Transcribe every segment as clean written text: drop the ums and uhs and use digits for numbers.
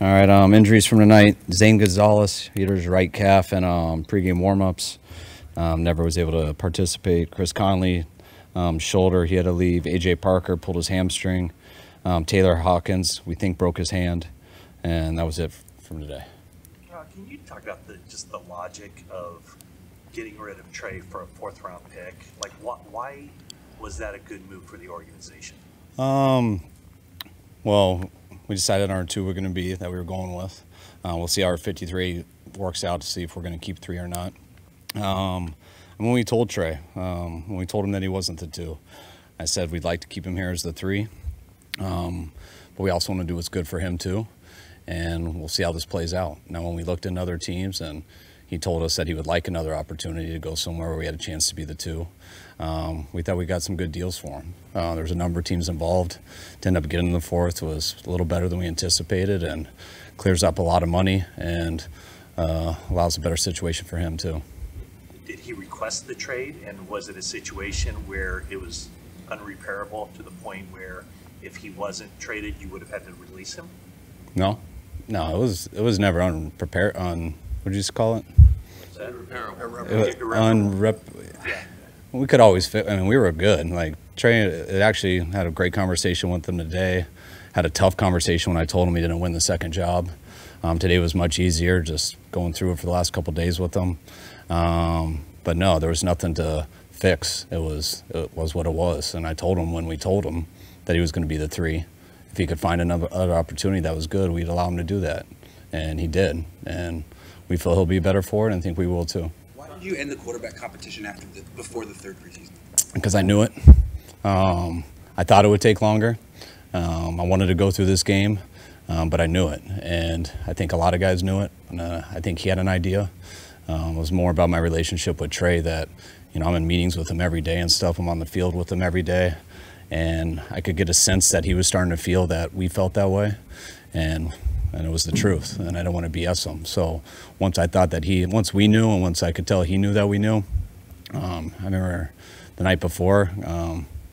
All right, injuries from tonight. Zane Gonzalez, he hurt his right calf in pregame warmups. Never was able to participate. Chris Conley, shoulder, he had to leave. A.J. Parker pulled his hamstring. Taylor Hawkins, we think, broke his hand. And that was it from today. Can you talk about just the logic of getting rid of Trey for a fourth-round pick? Like, why was that a good move for the organization? Well, we decided on our two we're going to be that we were going with. We'll see how our 53 works out to see if we're going to keep 3 or not. And when we told Trey, when we told him that he wasn't the 2, I said we'd like to keep him here as the 3. But we also want to do what's good for him too. And we'll see how this plays out. Now, when we looked at other teams and he told us that he would like another opportunity to go somewhere where we had a chance to be the 2, we thought we got some good deals for him. There was a number of teams involved. To end up getting the 4th was a little better than we anticipated and clears up a lot of money and allows a better situation for him too. Did he request the trade, and was it a situation where it was unrepairable to the point where if he wasn't traded, you would have had to release him? No, it was never unprepared. What did you call it? Yeah. We could always fit. I mean, we were good. Like Trey, it actually had a great conversation with him today. Had a tough conversation when I told him he didn't win the second job. Today was much easier, just going through it for the last couple of days with him. But no, there was nothing to fix. It was what it was. And I told him when we told him that he was going to be the 3. If he could find another opportunity that was good, we'd allow him to do that. And he did. And we feel he'll be better for it, and I think we will too. Why did you end the quarterback competition before the 3rd preseason? Because I knew it. I thought it would take longer. I wanted to go through this game, but I knew it. And I think a lot of guys knew it. And I think he had an idea. It was more about my relationship with Trey that, I'm in meetings with him every day and stuff. I'm on the field with him every day. And I could get a sense that he was starting to feel that we felt that way. And it was the truth, and I don't want to BS him. So once I thought that once we knew, and once I could tell he knew that we knew, I remember the night before,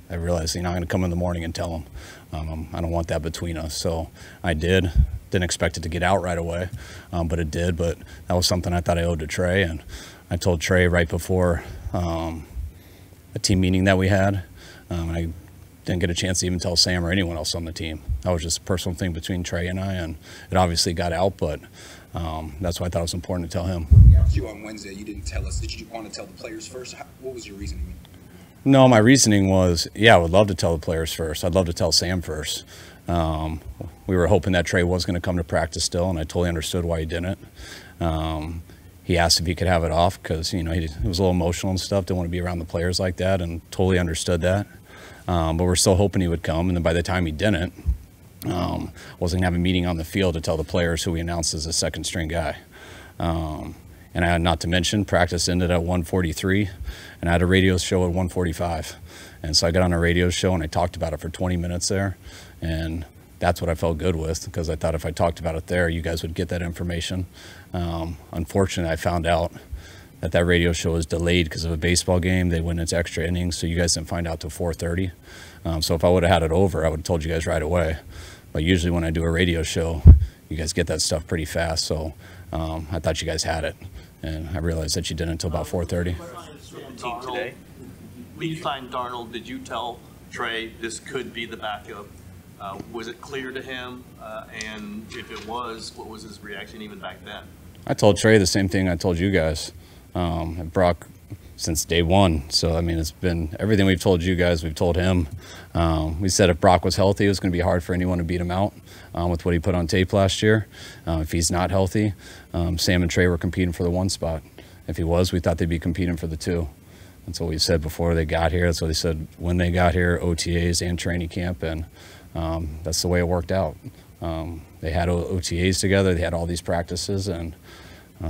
I realized, I'm going to come in the morning and tell him. I don't want that between us. So I did. Didn't expect it to get out right away, but it did. But that was something I thought I owed to Trey, and I told Trey right before a team meeting that we had. I didn't get a chance to even tell Sam or anyone else on the team. That was just a personal thing between Trey and I, and it obviously got out, but that's why I thought it was important to tell him. When we asked you on Wednesday, you didn't tell us. Did you want to tell the players first? What was your reasoning? No, my reasoning was, I would love to tell the players first. I'd love to tell Sam first. We were hoping that Trey was going to come to practice still, and I totally understood why he didn't. He asked if he could have it off because, he was a little emotional and stuff. Didn't want to be around the players like that, and totally understood that. But we're still hoping he would come, and then by the time he didn't, wasn't going to have a meeting on the field to tell the players who we announced as a second-string guy. And I had, not to mention, practice ended at 1:43, and I had a radio show at 1:45. And so I got on a radio show, and I talked about it for 20 minutes there, and that's what I felt good with, because I thought if I talked about it there, you guys would get that information. Unfortunately, I found out that radio show was delayed because of a baseball game. They went into extra innings, so you guys didn't find out till 4:30. So if I would have had it over, I would have told you guys right away. But usually when I do a radio show, you guys get that stuff pretty fast. So I thought you guys had it, and I realized that you didn't until about 4:30. Team today. When you signed Darnold, did you tell Trey this could be the backup? Was it clear to him? And if it was, what was his reaction even back then? I told Trey the same thing I told you guys. Brock since day one. So, I mean, it's been everything we've told you guys, we've told him. We said if Brock was healthy, it was going to be hard for anyone to beat him out with what he put on tape last year. If he's not healthy, Sam and Trey were competing for the 1 spot. If he was, we thought they'd be competing for the 2. That's what we said before they got here. That's what they said when they got here, OTAs and training camp, and that's the way it worked out. They had OTAs together. They had all these practices, and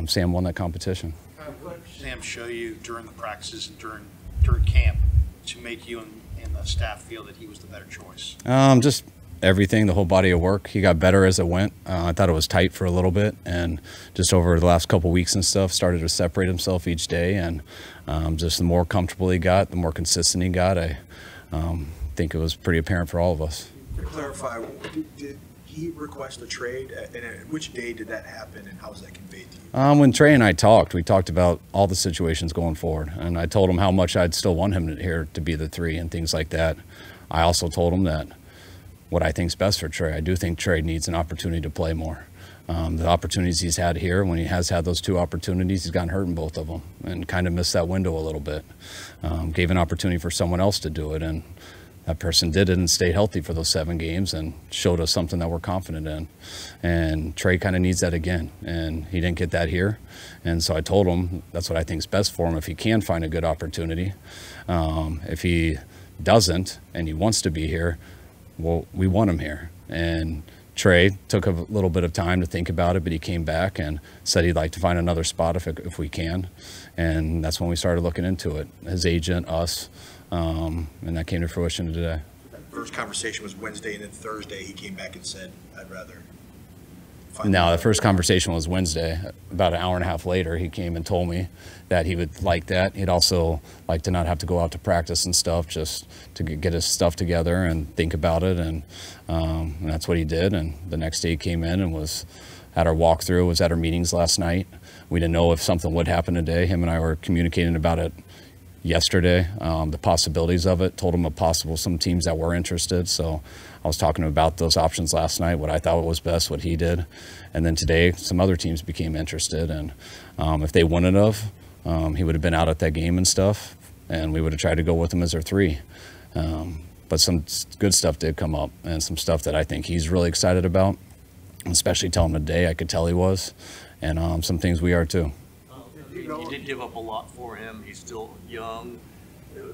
Sam won that competition. What did Sam show you during the practices and during camp to make you and the staff feel that he was the better choice? Just everything, the whole body of work. He got better as it went. I thought it was tight for a little bit, and just over the last couple weeks and stuff, started to separate himself each day, and just the more comfortable he got, the more consistent he got. I think it was pretty apparent for all of us. To clarify, did he he request a trade? And which day did that happen, and how was that conveyed to you? When Trey and I talked, we talked about all the situations going forward, and I told him how much I'd still want him here to be the 3 and things like that. I also told him that what I think is best for Trey. I do think Trey needs an opportunity to play more. The opportunities he's had here, when he has had those 2 opportunities, he's gotten hurt in both of them and kind of missed that window a little bit. Gave an opportunity for someone else to do it, and that person did it and stayed healthy for those 7 games and showed us something that we're confident in. And Trey kind of needs that again, and he didn't get that here. And so I told him that's what I think is best for him if he can find a good opportunity. If he doesn't and he wants to be here, well, we want him here. And Trey took a little bit of time to think about it, but he came back and said he'd like to find another spot if we can. And that's when we started looking into it, his agent, us, and that came to fruition today. That first conversation was Wednesday, and then Thursday he came back and said, I'd rather No, the first conversation was Wednesday. About an hour and a half later, he came and told me that he would like that. He'd also like to not have to go out to practice and stuff, just to get his stuff together and think about it. And that's what he did. And the next day he came in and was at our walkthrough, was at our meetings last night. We didn't know if something would happen today. Him and I were communicating about it yesterday, the possibilities of it, told him of some teams that were interested. So I was talking about those options last night, what I thought was best, what he did. And then today, some other teams became interested. And if they wouldn't have, he would have been out at that game and stuff, and we would have tried to go with him as our 3. But some good stuff did come up, and some stuff that I think he's really excited about, especially telling him today. I could tell he was, and some things we are too. You did give up a lot for him. He's still young.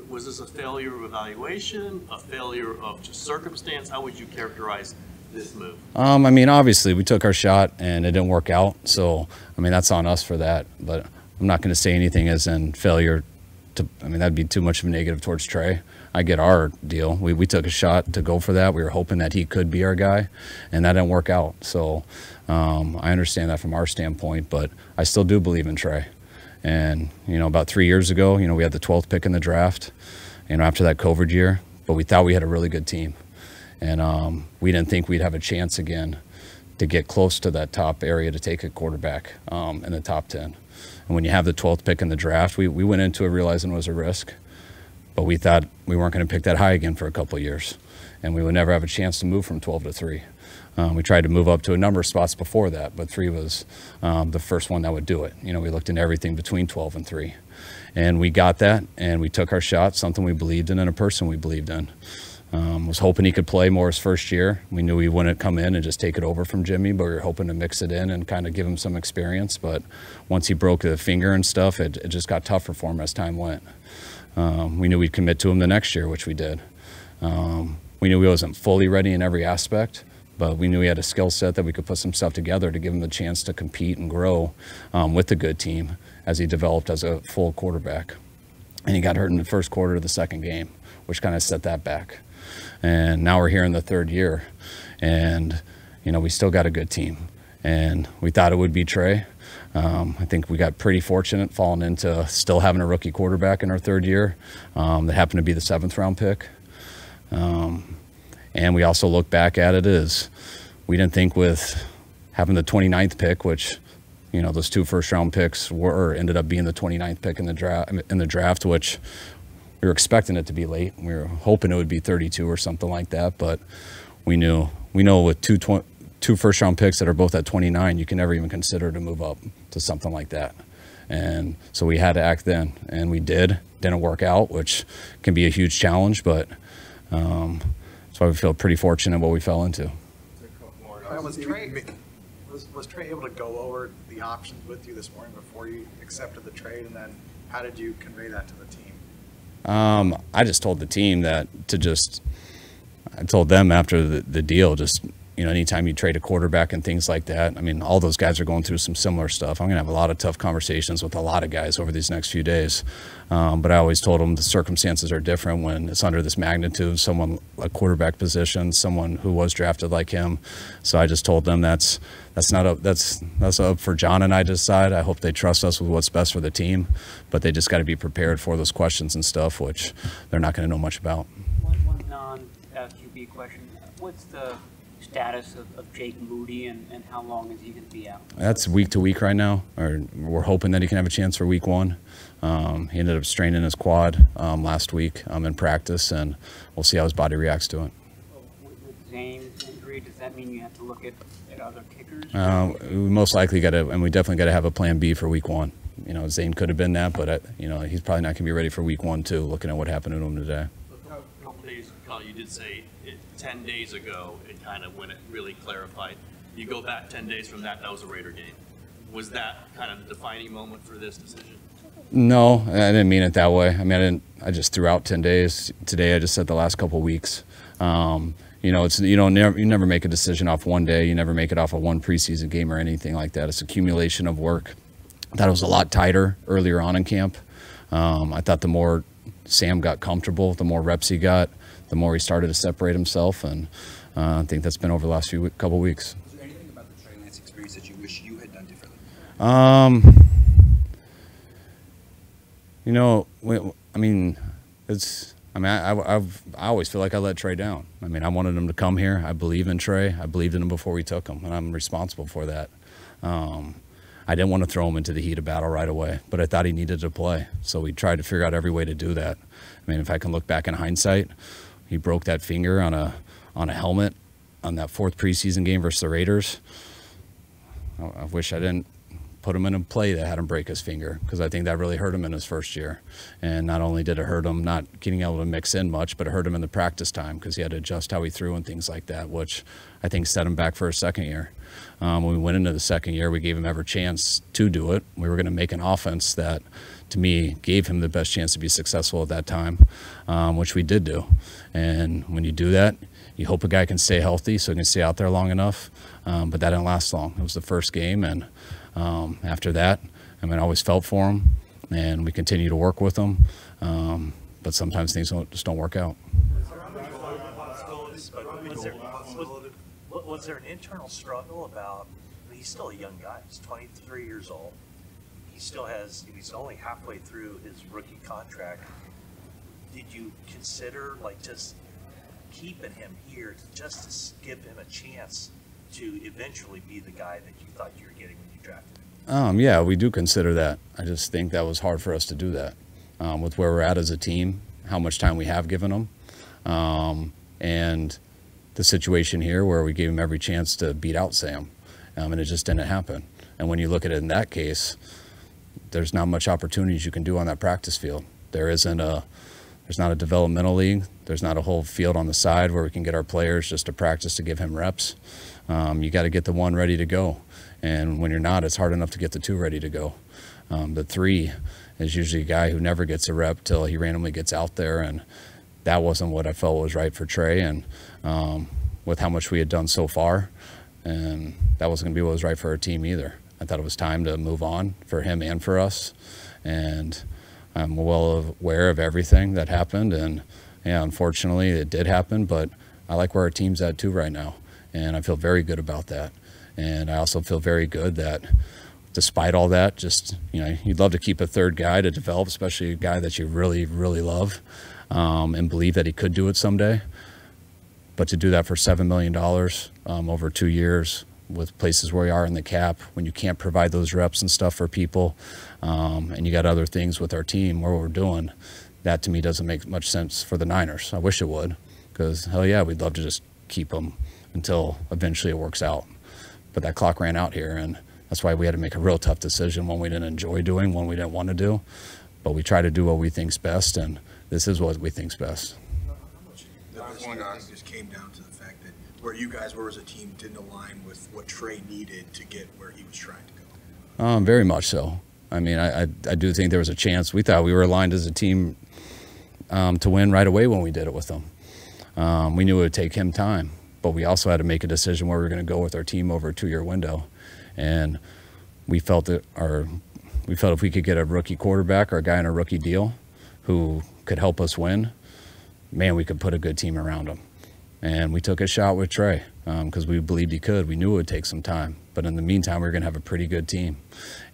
Was this a failure of evaluation, a failure of just circumstance? How would you characterize this move? I mean, obviously, we took our shot and it didn't work out. So, I mean, that's on us for that. But I'm not going to say anything as in failure. I mean, that'd be too much of a negative towards Trey. I get our deal. We took a shot to go for that. We were hoping that he could be our guy, and that didn't work out. So I understand that from our standpoint, but I still do believe in Trey. And, about 3 years ago, we had the 12th pick in the draft, after that COVID year, but we thought we had a really good team. And we didn't think we'd have a chance again to get close to that top area to take a quarterback in the top 10. And when you have the 12th pick in the draft, we went into it realizing it was a risk, but we thought we weren't going to pick that high again for a couple of years, and we would never have a chance to move from 12 to 3. We tried to move up to a number of spots before that, but 3 was the first one that would do it. We looked into everything between 12 and 3. And we got that, and we took our shot, something we believed in and a person we believed in. Was hoping he could play more his first year. We knew he wouldn't come in and just take it over from Jimmy, but we were hoping to mix it in and kind of give him some experience. But once he broke the finger and stuff, it just got tougher for him as time went. We knew we'd commit to him the next year, which we did. We knew he wasn't fully ready in every aspect, but we knew he had a skill set that we could put some stuff together to give him the chance to compete and grow with a good team as he developed as a full quarterback. And he got hurt in the first quarter of the second game, which kind of set that back. And now we're here in the 3rd year, and we still got a good team. And we thought it would be Trey. I think we got pretty fortunate falling into still having a rookie quarterback in our 3rd year that happened to be the 7th round pick. And we also look back at it as we didn't think with having the 29th pick, which, those 2 first-round picks ended up being the 29th pick in the draft, which we were expecting it to be late. We were hoping it would be 32 or something like that, but we know with two first-round picks that are both at 29, you can never even consider to move up to something like that. And so we had to act then, and we did. Didn't work out, which can be a huge challenge, but that's why we feel pretty fortunate what we fell into. Was Trey able to go over the options with you this morning before you accepted the trade, and then how did you convey that to the team? I just told the team I told them after the deal, just, anytime you trade a quarterback and things like that, I mean, all those guys are going through some similar stuff. I'm going to have a lot of tough conversations with a lot of guys over these next few days. But I always told them the circumstances are different when it's under this magnitude, someone a quarterback position, someone who was drafted like him. So I just told them that's up for John and I to decide. I hope they trust us with what's best for the team, but they just got to be prepared for those questions and stuff, which they're not going to know much about. One non-QB question. What's the status of Jake Moody and how long is he going to be out? That's week to week right now. We're hoping that he can have a chance for week 1. He ended up straining his quad last week in practice, and we'll see how his body reacts to it. With Zane's injury, does that mean you have to look at other kickers? We most likely got to, and we definitely got to have a plan B for week 1. You know, Zane could have been that, but he's probably not going to be ready for week 1 too. Looking at what happened to him today. A couple days, Kyle, you did say 10 days ago, it kind of when it really clarified. You go back 10 days from that, that was a Raider game. Was that kind of the defining moment for this decision? No, I didn't mean it that way. I mean, I just threw out 10 days. Today, I just said the last couple of weeks. You know, you never make a decision off one day. You never make it off of one preseason game or anything like that. It's accumulation of work. I thought it was a lot tighter earlier on in camp. I thought the more Sam got comfortable, the more reps he got, the more he started to separate himself, and I think that's been over the last couple weeks. Was there anything about the Trey Lance experience that you wish you had done differently? You know, I always feel like I let Trey down. I mean, I wanted him to come here. I believe in Trey. I believed in him before we took him, and I'm responsible for that. I didn't want to throw him into the heat of battle right away, but I thought he needed to play. So we tried to figure out every way to do that. I mean, if I can look back in hindsight, he broke that finger on a helmet on that 4th preseason game versus the Raiders. I wish I didn't put him in a play that had him break his finger, because I think that really hurt him in his first year. And not only did it hurt him not getting able to mix in much, but it hurt him in the practice time because he had to adjust how he threw and things like that, which I think set him back for his second year. When we went into the second year, we gave him every chance to do it. We were going to make an offense that, to me, gave him the best chance to be successful at that time, which we did do. And when you do that, you hope a guy can stay healthy so he can stay out there long enough, but that didn't last long. It was the first game, and after that, I mean, I always felt for him, and we continue to work with him, but sometimes things just don't work out. Was there an internal struggle about, he's still a young guy, he's 23 years old, he's only halfway through his rookie contract. Did you consider just keeping him here just to give him a chance to eventually be the guy that you thought you were getting when you drafted him? Yeah, we do consider that. I just think that was hard for us to do that with where we're at as a team, how much time we have given him, and the situation here where we gave him every chance to beat out Sam, and it just didn't happen. And when you look at it in that case, there's not much opportunities you can do on that practice field. There's not a developmental league. There's not a whole field on the side where we can get our players just to practice to give him reps. You got to get the 1 ready to go. And when you're not, it's hard enough to get the 2 ready to go. The 3 is usually a guy who never gets a rep till he randomly gets out there, and that wasn't what I felt was right for Trey, and with how much we had done so far, and that wasn't going to be what was right for our team either. I thought it was time to move on for him and for us, and I'm well aware of everything that happened, and yeah, unfortunately it did happen, but I like where our team's at too right now, and I feel very good about that. And I also feel very good that despite all that, you'd love to keep a 3rd guy to develop, especially a guy that you really, really love, and believe that he could do it someday. But to do that for $7 million over 2 years with places where we are in the cap, when you can't provide those reps and stuff for people, and you got other things with our team, what we're doing, that to me doesn't make much sense for the Niners. I wish it would, because hell yeah, we'd love to just keep them until eventually it works out. But that clock ran out here, and that's why we had to make a real tough decision, one we didn't enjoy doing, one we didn't want to do. But we try to do what we think's best, and this is what we think's best. This one just came down to the fact that where you guys were as a team didn't align with what Trey needed to get where he was trying to go. Very much so. I mean, I do think there was a chance. We thought we were aligned as a team to win right away when we did it with him. We knew it would take him time, but we also had to make a decision where we were going to go with our team over a 2-year window. And we felt if we could get a rookie quarterback or a guy in a rookie deal who could help us win, man, we could put a good team around him. And we took a shot with Trey because we believed he could. We knew it would take some time. But in the meantime, we were going to have a pretty good team.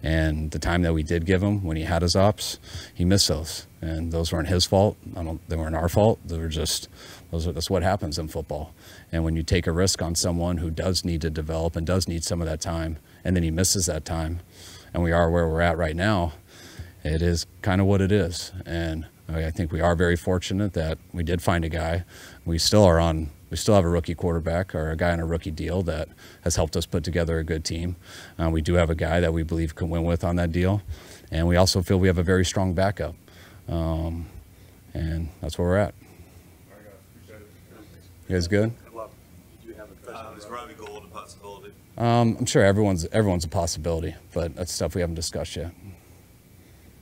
And the time that we did give him, when he had his ops, he missed those. And those weren't his fault. They weren't our fault. They were just, that's what happens in football. And when you take a risk on someone who does need to develop and does need some of that time, and then he misses that time, and we are where we're at right now, it is kind of what it is. And I think we are very fortunate that we did find a guy. We still have a rookie quarterback or a guy on a rookie deal that has helped us put together a good team. We do have a guy that we believe can win with on that deal. And we also feel we have a very strong backup. And that's where we're at. You guys good? Is Robbie Gould a possibility? I'm sure everyone's a possibility, but that's stuff we haven't discussed yet.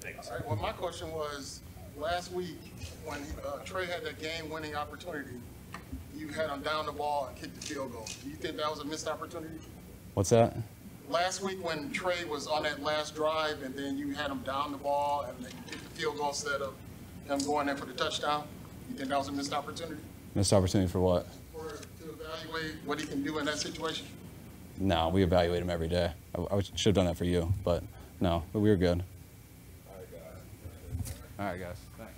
All right, well, my question was, last week when Trey had that game-winning opportunity, you had him down the ball and kicked the field goal. Do you think that was a missed opportunity? What's that? Last week when Trey was on that last drive and then you had him down the ball and then you kicked the field goal instead of him going there for the touchdown, you think that was a missed opportunity? Missed opportunity for what? To evaluate what he can do in that situation? No, we evaluate him every day. I should have done that for you, but no, but we were good. All right, guys. Thanks.